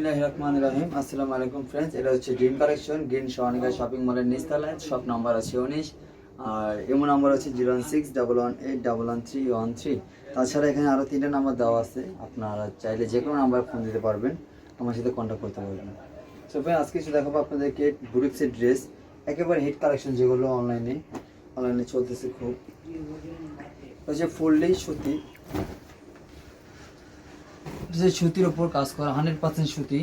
রহিম আসসালামু আলাইকুম ফ্রেন্ডস, এটা হচ্ছে dream collection green Sohanika shopping মলের নিচতলায়। শপ নাম্বার আছে 19 আর এমন নাম্বার আছে 01611811313। তাছাড়া এখানে আরও 3টা নাম্বার দেওয়া আছে, আপনারা চাইলে যে কোনো নাম্বার ফোন দিতে পারবেন, আমার সাথে কন্ট্যাক্ট করতে পারবেন। সো ফ্রেন্ড, আজকে কিছু দেখাবো আপনাদেরকে বুটিক্সের ড্রেস, একেবারে হিট কালেকশন যেগুলো অনলাইনে চলতেছে খুব। হচ্ছে ফুললি সুতি, সুতির উপর কাজ করা 100% সুতি।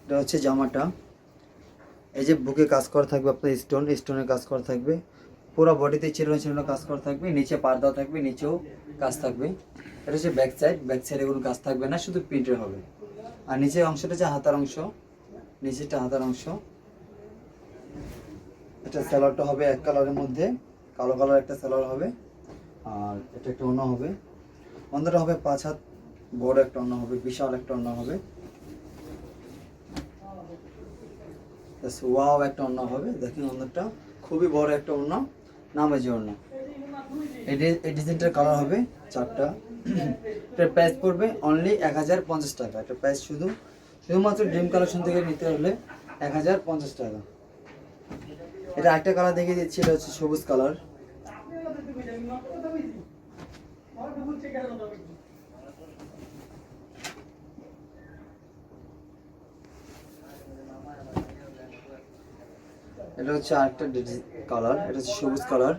এটা হচ্ছে জামাটা, এই যে বুকে কাজ করা থাকবে, আপনার স্টোনের কাজ করা থাকবে, পুরো বডিতে চিরুনি কাজ করা থাকবে, নিচে পার্দা থাকবে, নিচেও কাজ থাকবে। এটা হচ্ছে ব্যাক সাইডে কোনো কাজ থাকবে না, শুধু প্রিন্টের হবে। আর নিচের অংশটা হচ্ছে হাতার অংশ, নিচেরটা হাতার অংশ। এটা স্যালোয়ারটা হবে এক কালারের মধ্যে, কালো কালার একটা স্যালোয়ার হবে। আর এটা একটা ওড়না হবে, ওড়নাটা হবে 5 হাত বড় একটা ওড়না হবে, বিশাল একটা ওড়না হবে। ওয়াও একটা ওড়না হবে, দেখেন ওড়নাটা খুবই বড় একটা ওড়না, নামাজি ওড়না। এই ডিজাইনটার কালার হবে 4টা। এটার প্রাইস পড়বে অনলি 1050 টাকা। এটা প্রাইস শুধুমাত্র ড্রিম কালেকশন থেকে নিতে হলে 1050 টাকা। এটা একটা কালার দেখিয়ে দিচ্ছি, এটা হচ্ছে সবুজ কালার। এটা হচ্ছে আরেকটা কালার, এটা হচ্ছে সবুজ কালার।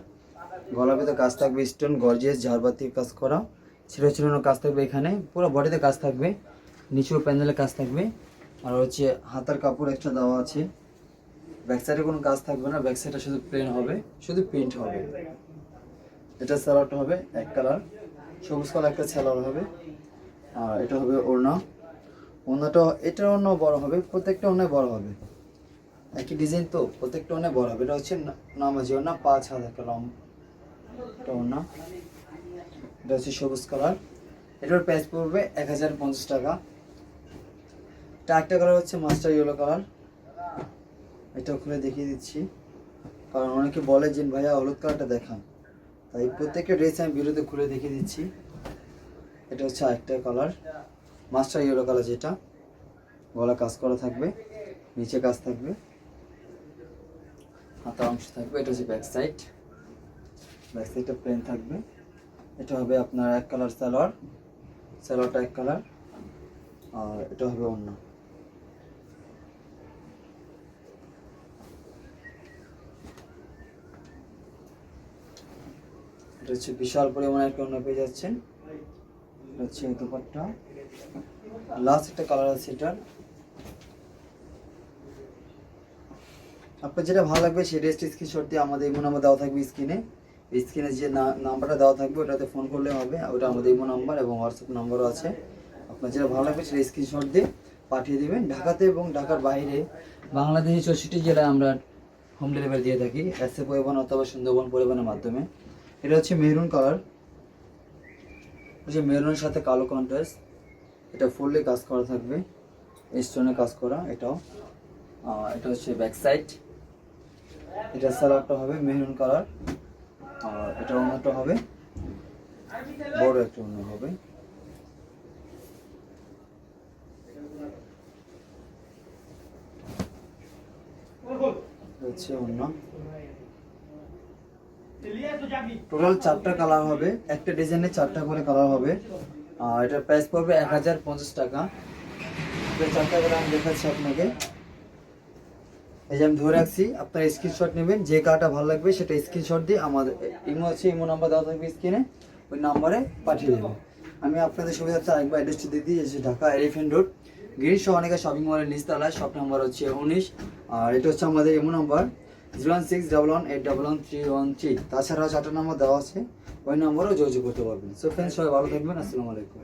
গলার ভিতরে কাজ থাকবে স্টোন গর্জিয়াস ঝাড়বাতির কাজ করা, ছিন্ন কাজ থাকবে, এখানে পুরো বডিতে কাজ থাকবে, নিচেও প্যানেলে কাজ থাকবে। আর হচ্ছে হাতার কাপড় একটা দেওয়া আছে। ব্যাক সাইডে কোনো কাজ থাকবে না, ব্যাক সাইডটা শুধু প্লেন হবে, শুধু প্রিন্ট হবে। এটা সালোয়ারটা হবে এক কালার, সবুজ কালার একটা সালোয়ার হবে। আর এটা হবে ওড়নাটা, এটার ওড়না বড় হবে, প্রত্যেকটা ওড়নায় বড় হবে, একই ডিজাইন তো প্রত্যেকটা ওড়নায় বড় হবে। এটা হচ্ছে নামাজি ওড়না, 5 হাত একটা লম্বা ওড়না। এটা হচ্ছে সবুজ কালার, এটার প্রাইস পড়বে 1050 টাকা। এটা একটা কালার হচ্ছে মাস্টার ইয়েলো কালার, এটা খুলে দেখিয়ে দিচ্ছি, কারণ অনেকে বলে যে ভাইয়া হলুদ কালারটা দেখান, তাই প্রত্যেকটা ড্রেস আমি ভিডিওতে খুলে দেখিয়ে দিচ্ছি। এটা হচ্ছে আরেকটা কালার মাস্টার ইয়েলো কালার, যেটা গলা কাজ করা থাকবে, নিচে কাজ থাকবে, হাতা অংশ থাকবে। এটা হচ্ছে ব্যাক সাইডটা প্লেন থাকবে। এটা হবে আপনার এক কালার সালোয়ারটা এক কালার। আর এটা হবে ওড়না। এটা হচ্ছে বিশাল পরিমাণে একটা ওড়না পেয়ে যাচ্ছেন। এটা হচ্ছে দুপাট্টা, লাস্ট একটা কালার আছে এটার। আপনার যেটা ভালো লাগবে সেই ড্রেসটি স্ক্রিনশট দিয়ে আমাদের ইমো নাম্বার দেওয়া থাকবে স্ক্রিনে যে নাম্বারটা দেওয়া থাকবে ওটাতে ফোন করলে হবে। ওটা আমাদের ইমো নাম্বার এবং হোয়াটসঅ্যাপ নাম্বারও আছে। আপনার যেটা ভালো লাগবে সেটা স্ক্রিনশট দিয়ে পাঠিয়ে দেবেন। ঢাকাতে এবং ঢাকার বাইরে বাংলাদেশের 64 জেলায় আমরা হোম ডেলিভারি দিয়ে থাকি, এসএ পরিবহন অথবা সুন্দরবন পরিবহনের মাধ্যমে। এটা হচ্ছে মেরুন কালার, হচ্ছে মেরুনের সাথে কালো কন্ট্রাস্ট। এটা ফুললি কাজ করা থাকবে, স্টোনে কাজ করা। এটা হচ্ছে ব্যাক সাইড, এটা সালোয়ারটা হবে মেরুন কালার। আর এটা ওড়নাটা হবে বড় একটা ওড়না হবে। হচ্ছে ওড়না, টোটাল 4টা কালার হবে, একটা ডিজাইনে 4টা করে কালার হবে। আর এটার প্রাইস পড়বে 1050 টাকা। এটা 4টা করে আমি দেখাচ্ছি আপনাকে, এই যে আমি ধরে রাখছি, আপনারা স্ক্রিনশট নেবেন, যে কালারটা ভালো লাগবে সেটা স্ক্রিনশট দিয়ে আমাদের ইমো নাম্বার দেওয়া থাকবে স্ক্রিনে, ওই নাম্বারে পাঠিয়ে দেবেন। আমি আপনাদের সুবিধার্থে আরেকবার অ্যাড্রেসটি দিয়ে দিই, যে Dhaka Elephant Road Green Sohanika shopping মলের নিচতলায়, শপ নাম্বার হচ্ছে 19। আর এটা হচ্ছে আমাদের ইমো নাম্বার 01611811313। তাছাড়াও 4টা নাম্বার দেওয়া আছে, ওই নম্বরেও যোগাযোগ করতে পারবেন। সো ফ্রেন্ডস, সবাই ভালো থাকবেন, আসসালামু আলাইকুম।